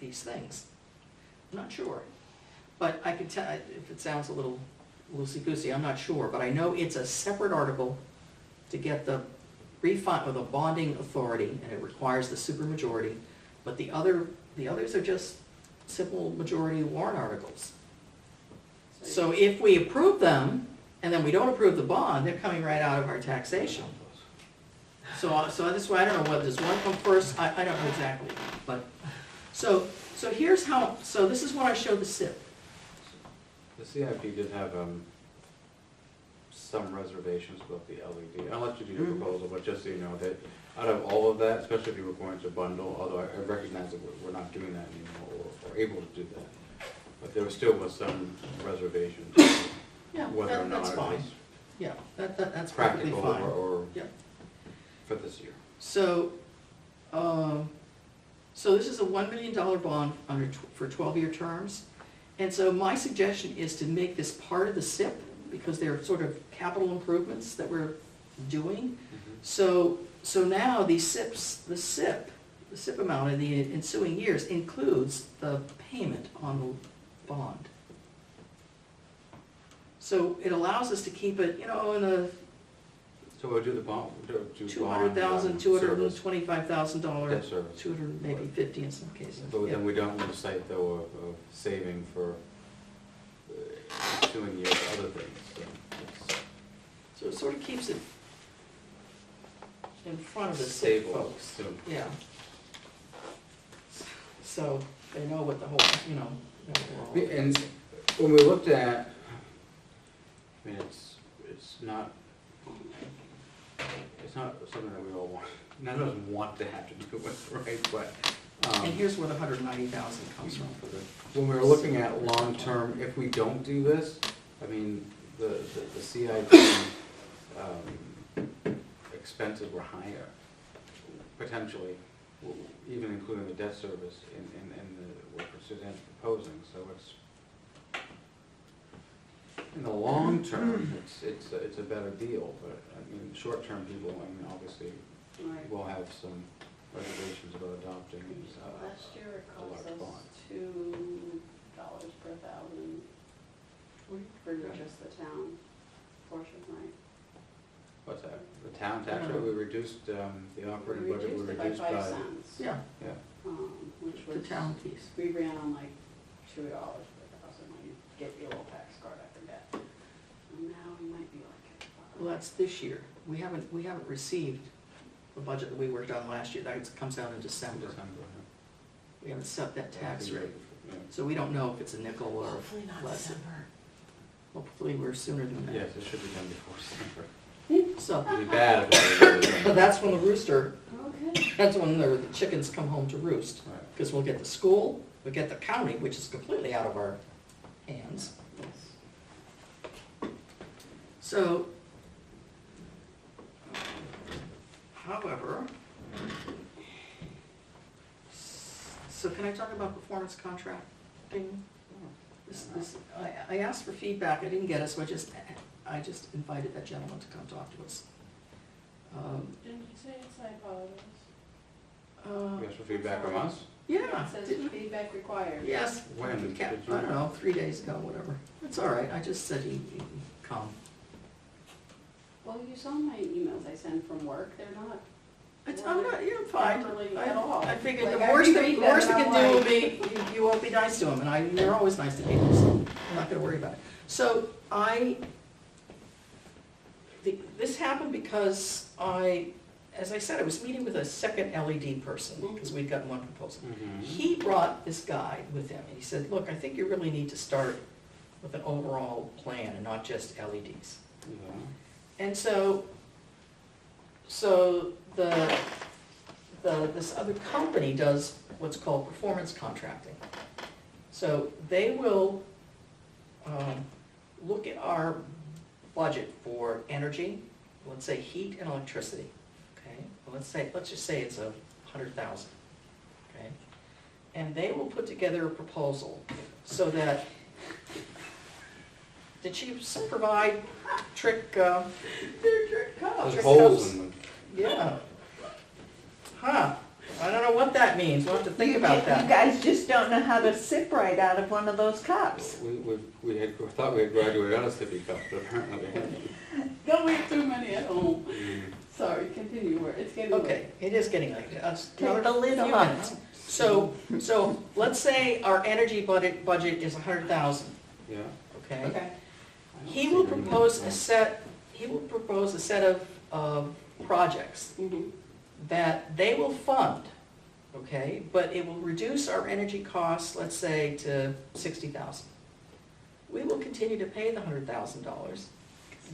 these things. I'm not sure. But I can tell, if it sounds a little loosey-goosey, I'm not sure, but I know it's a separate article to get the refund, or the bonding authority, and it requires the supermajority, but the others are just simple majority warrant articles. So if we approve them, and then we don't approve the bond, they're coming right out of our taxation. So that's why I don't know whether does one come first, I don't know exactly, but, so here's how, so this is what I showed the SIP. The CIP did have some reservations about the LED. I'll let you do your proposal, but just so you know that out of all of that, especially if you were going to bundle, although I recognize that we're not doing that anymore, or able to do that, but there still was some reservations. Yeah, Whether or not that's it fine. was Yeah, that's perfectly practical fine. or Yep. for this year. So, so this is a $1 million bond for 12-year terms. And so my suggestion is to make this part of the SIP, because they're sort of capital improvements that we're doing. So now these SIPs, the SIP amount in the ensuing years includes the payment on the bond. So it allows us to keep it, in a So we'll do the bond, $200,000, $225,000, debt service. 200, maybe 50 in some cases. But yeah. then we don't lose sight though of saving for ensuing years other things. So it's So it sort of keeps it in front of the stable, SIP folks. so- Yeah. So they know what the whole, know what we're all- And when we looked at, I mean, it's not something that we all want, none of us want to have to do it, right? But, And here's where the 190,000 comes from for the. when we were looking at long-term, if we don't do this, I mean, the CIP expenses were higher, potentially, even including the debt service in what Suzanne's proposing, so it's, in the long term, it's a better deal, but, I mean, short-term people, I mean, obviously, Right. will have some reservations about adopting, Last year it a large cost us bond. $2 per thousand for just the town portion, right? What's that, the town tax rate, we reduced, the operating We budget, we reduced it by reduced 5 by, cents. Yeah, yeah. Which the was, town piece. we ran on like $2 per thousand when you get your little tax card, I forget. And now we might be like at 5. Well, that's this year. We haven't received the budget that we worked on last year. That comes out in December. We haven't set that tax rate. Yeah. So we don't know if it's a nickel or Hopefully not less. December. Hopefully we're sooner than that. Yes, it should be done before December. So, It'd be bad if it was but that's when the rooster, Okay. that's when the chickens come home to roost. Right. Because we'll get the school, we'll get the county, which is completely out of our hands. So, however, so can I talk about performance contracting? I asked for feedback, I didn't get it, so I just invited that gentleman to come talk to us. Didn't you say it's typos? You asked for feedback from us? Yeah. It says didn't- feedback required. Yes. When did you- I don't know, 3 days ago, whatever. It's all right, I just said he'd come. Well, you saw my emails I send from work, they're not I'm not, you're fine. properly at all. I figured the Like, I worst reread the them worst it and can I'm do will like- be, you won't be nice to him, and you're always nice to people, so I'm not gonna worry about it. So this happened because as I said, I was meeting with a second LED person, because we'd gotten one proposal. He brought this guy with him, and he said, look, I think you really need to start with an overall plan and not just LEDs. Yeah. And so this other company does what's called performance contracting. So they will look at our budget for energy, let's say heat and electricity, okay? Well, let's just say it's 100,000, okay? And they will put together a proposal so that, did she provide trick There's trick holes cups? in them. Yeah. Huh. I don't know what that means, we'll have to think You about You that. guys just don't know how to sip right out of one of those cups. We had, thought we had graduated out of sippy cups, but apparently we hadn't. Don't we have too many at home? Mm. Sorry, continue, it's getting late. Okay, it is getting late. Take the lid Few off. minutes. So let's say our energy budget is 100,000, Yeah. okay? Okay. I don't He see will your email. propose a set of projects Mhm. that they will fund, okay? But it will reduce our energy costs, let's say, to 60,000. We will continue to pay the $100,000.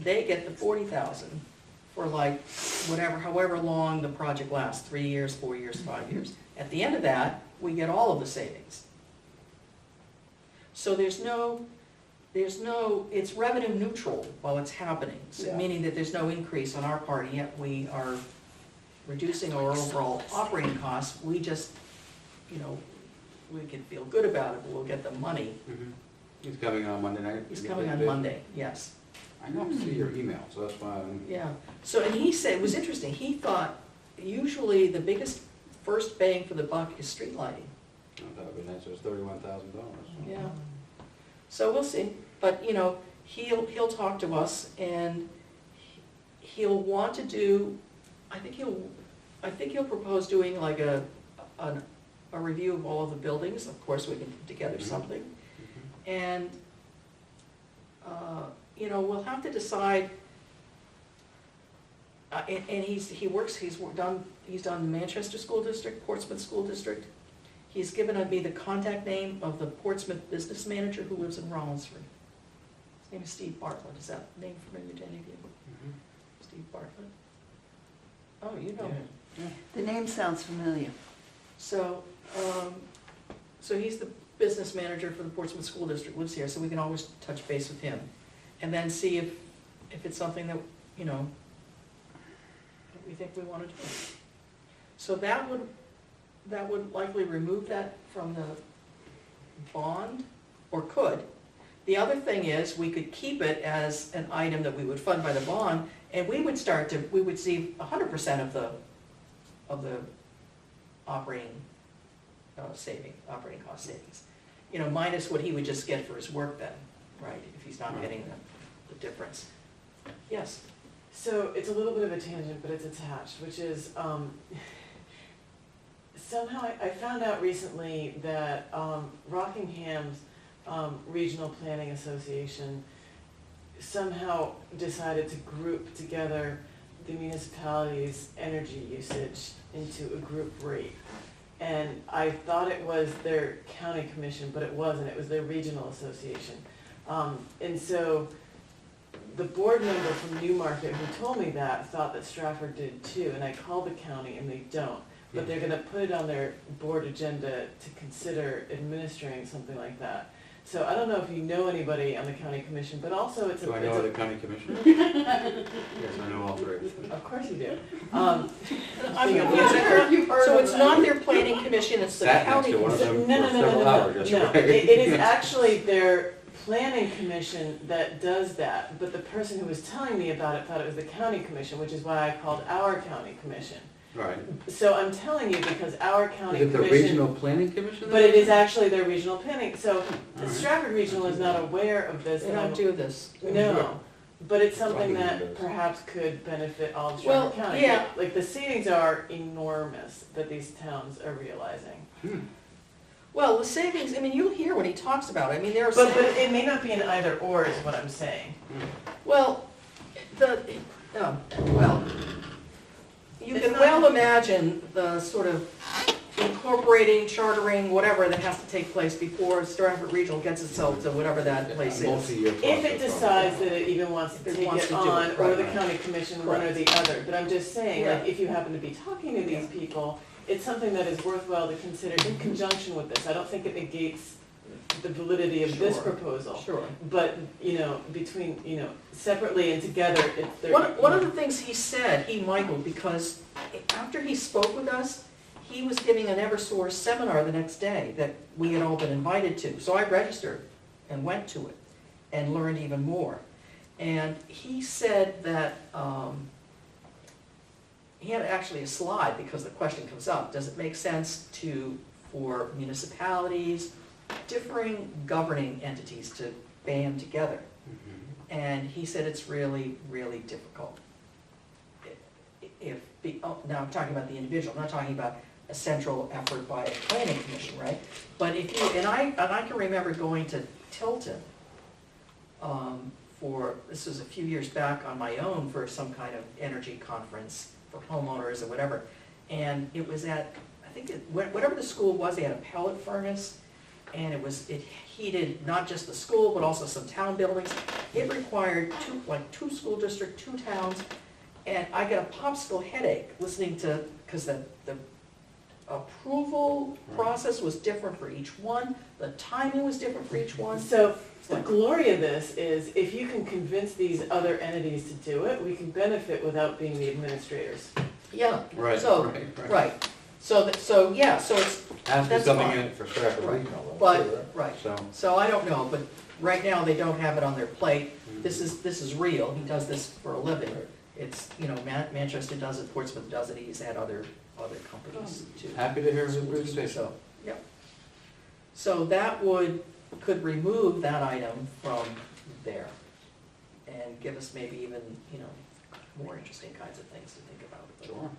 They get the 40,000 for like whatever, however long the project lasts, 3 years, 4 years, 5 years. At the end of that, we get all of the savings. So it's revenue neutral while it's happening, so Yeah. meaning that there's no increase on our part, yet we are reducing our overall operating costs. We just, we can feel good about it, but we'll get the money. Mhm. He's coming on Monday night? He's coming on Monday, yes. I don't see your email, so that's why I'm. Yeah, so, and he said, it was interesting, he thought usually the biggest first bang for the buck is street lighting. I thought it would be nice, it was $31,000. Yeah. So we'll see, but, he'll talk to us and he'll want to do, I think he'll propose doing like a review of all of the buildings. Of course, we can put together Mhm. something. Mhm. And, we'll have to decide, and he's done Manchester School District, Portsmouth School District. He's given me the contact name of the Portsmouth business manager who lives in Rollinsford. His name is Steve Bartlett. Is that name familiar to any of you? Mhm. Steve Bartlett? Oh, you know him. Yeah. The name sounds familiar. So, so he's the business manager for the Portsmouth School District, lives here, so we can always touch base with him. And then see if it's something that, that we think we want to do. So that would likely remove that from the bond, or could. The other thing is, we could keep it as an item that we would fund by the bond, and we would see 100% of the operating operating cost savings. Minus what he would just get for his work then, right, if he's not getting the difference. Yes? So it's a little bit of a tangent, but it's attached, which is, somehow I found out recently that Rockingham's Regional Planning Association somehow decided to group together the municipality's energy usage into a group rate. And I thought it was their county commission, but it wasn't, it was their regional association. And so the board member from Newmarket who told me that thought that Stratford did too, and I called the county and they don't. But they're gonna put it on their board agenda to consider administering something like that. So I don't know if you know anybody on the county commission, but also it's a. Do I know it's a- the county commissioner? Yes, I know all three. Of course you do. So it's not their planning commission, it's the Sat next county to one of commission. them No, for no, no, no, several no, hours no. yesterday. It is actually their planning commission that does that, but the person who was telling me about it thought it was the county commission, which is why I called our county commission. Right. So I'm telling you because our county Is it the commission. regional planning commission? But it is actually their regional planning, so the Alright. Stratford Regional is not aware of this. They and don't I'm- do this. No, but it's something Rockingham that does. perhaps could benefit all of Well, Stratford County. yeah. Like the savings are enormous that these towns are realizing. Hmm. Well, the savings, you'll hear when he talks about it, there are But savings. it may not be an either or is what I'm saying. Well, you It's can not- well imagine the sort of incorporating, chartering, whatever that has to take place before Stratford Regional gets itself to whatever that place is. Multi-year If it process, decides that it even wants to If it take wants it to do it, on, or right, the right. county commission, one or the other, but I'm just saying, like, Yeah. if you happen to be talking to these people, it's something that is worthwhile to consider in conjunction with this. I don't think it negates the validity of this Sure. proposal. Sure. But, between, separately and together, they're. One of the things he said, Michael, because after he spoke with us, he was giving an Eversource seminar the next day that we had all been invited to. So I registered and went to it and learned even more. And he said that he had actually a slide, because the question comes up, does it make sense for municipalities, differing governing entities to band together? And he said it's really, really difficult. Now I'm talking about the individual, I'm not talking about a central effort by a planning commission, right? But if you, and I can remember going to Tilton, this was a few years back on my own for some kind of energy conference for homeowners or whatever. And it was at, I think, whatever the school was, they had a pellet furnace, and it heated not just the school, but also some town buildings. It required two school districts, 2 towns, and I got a popsicle headache listening to, because the approval process was different for each one, the timing was different for each one. So the glory of this is if you can convince these other entities to do it, we can benefit without being the administrators. Yeah, Right, so, right. so it's, Has to be That's something fine. in it for Stratford Right. Regional, though, but, too, right. So, So I don't know, but right now they don't have it on their plate. Mhm. This is real, he does this for a living. It's, Manchester does it, Portsmouth does it, he's had other companies too. happy to hear his presentation. So, yeah. So that could remove that item from there and give us maybe even, more interesting kinds of things to think about. Sure.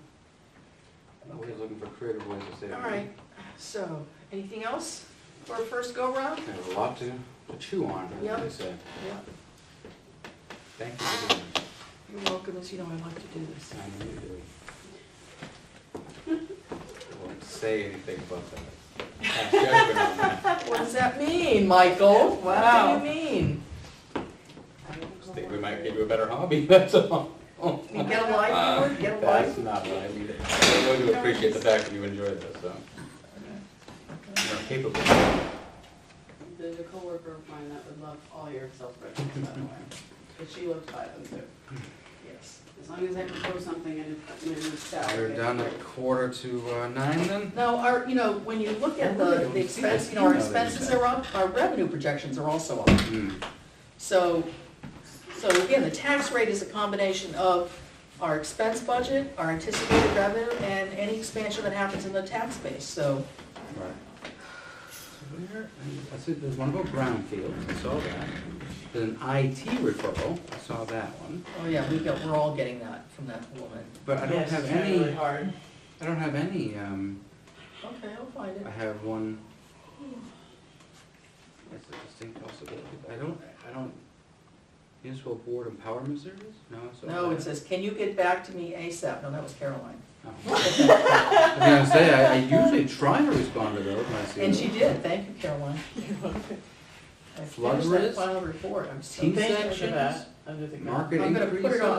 I'm always looking for creative ways to save All money. right, so, anything else for a first go-round? There's a lot to chew on, Yeah. as they say. Yeah, Thank you for doing this. you're welcome, as you know, I like to do this. I know you do. I won't say anything about that. Pass judgment on that. What does that mean, Michael? Wow. What do you mean? Just think we might give you a better hobby, that's all. You get a life for it, get a life? That's not what I mean. I really do appreciate the fact that you enjoyed this, so. You're capable. There's a coworker of mine that would love all your Excel spreadsheets, by the way, but she looked by them too. Yes. As long as I propose something and it's out. We're done at 8:45 then? Now, when you look at the expense, our expenses are up, our revenue projections are also up. So again, the tax rate is a combination of our expense budget, our anticipated revenue, and any expansion that happens in the tax base, so. Right. I see there's one about brownfield, I saw that. There's an IT referral, I saw that one. Oh yeah, we're all getting that from that woman. But I don't Yes, have it's really any, hard. I don't have any, Okay, I'll find it. I have one. That's a distinct possibility. I don't, municipal board empowerment service? No, I saw No, that. it says, can you get back to me ASAP? No, that was Caroline. Oh. I was gonna say, I usually try to respond to those when I see them. And she did, thank you, Caroline. I Flood finished that risk, final report, I'm so Team Thank you for sections, that, under the. market I'm gonna put it increases. on